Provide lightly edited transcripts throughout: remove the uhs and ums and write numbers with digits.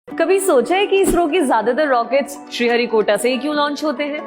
कभी सोचा है कि इसरो की ज्यादातर रॉकेट्स श्रीहरिकोटा से ही क्यों लॉन्च होते हैं?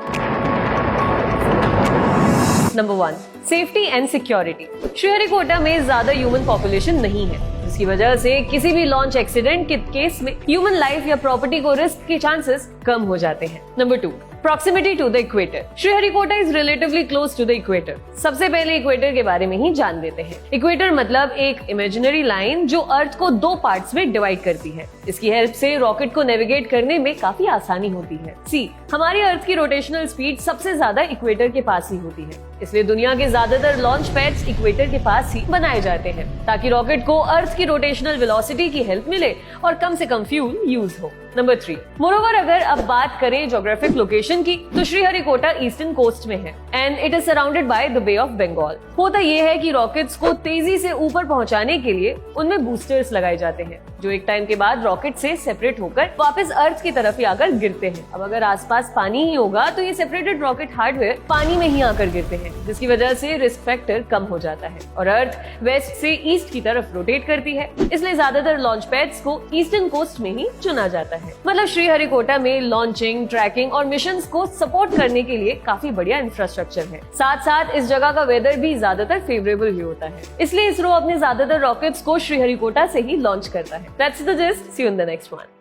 Number 1, safety and security. Sriharikota में ज्यादा ह्यूमन पॉपुलेशन नहीं है, जिसकी वजह से किसी भी लॉन्च एक्सीडेंट के केस में ह्यूमन लाइफ या प्रॉपर्टी को रिस्क के चांसेस कम हो जाते हैं। Number 2, proximity to the equator. Sriharikota is relatively close to the equator. सबसे पहले इक्वेटर के बारे में ही जान लेते हैं। इक्वेटर मतलब एक इमेजिनरी लाइन जो अर्थ को 2 पार्ट्स में डिवाइड करती है। इसकी हेल्प से रॉकेट को नेविगेट करने में काफी आसानी होती है। सी, हमारी अर्थ की रोटेशनल स्पीड सबसे ज्यादा इक्वेटर के पास ही होती है, इसलिए दुनिया के ज्यादातर लॉन्च पैड्स इक्वेटर के पास ही बनाए जाते हैं ताकि रॉकेट को अर्थ की रोटेशनल वेलोसिटी की हेल्प मिले और कम से कम फ्यूल यूज हो। नंबर 3, मोरोवर अगर अब बात करें ज्योग्राफिक लोकेशन की, तो श्रीहरिकोटा ईस्टर्न कोस्ट में है and it is surrounded by the bay of Bengal. होता यह है कि रॉकेट्स को तेजी से ऊपर पहुंचाने के लिए उनमें बूस्टर्स लगाए जाते हैं, जो एक टाइम के बाद रॉकेट से सेपरेट होकर वापस अर्थ की तरफ ही आकर गिरते हैं। अब अगर आसपास पानी ही होगा तो ये सेपरेटेड रॉकेट हार्डवेयर पानी में ही आकर गिरते हैं, जिसकी वजह से रिस्क फैक्टर कम हो जाता है और अर्थ वेस्ट से ईस्ट की तरफ रोटेट करती है। इसलिए ज्यादातर लॉन्च पैड्स को ईस्टर्न कोस्ट में ही चुना जाता है। मतलब श्रीहरिकोटा में लॉन्चिंग, ट्रैकिंग और मिशंस को सपोर्ट करने के लिए काफी बढ़िया इंफ्रास्ट्रक्चर है। साथ साथ इस जगह का वेदर भी ज्यादातर फेवरेबल ही होता है, इसलिए इसरो अपने ज्यादातर रॉकेट्स को श्रीहरिकोटा से ही लॉन्च करता है। That's the gist. See you in the next one.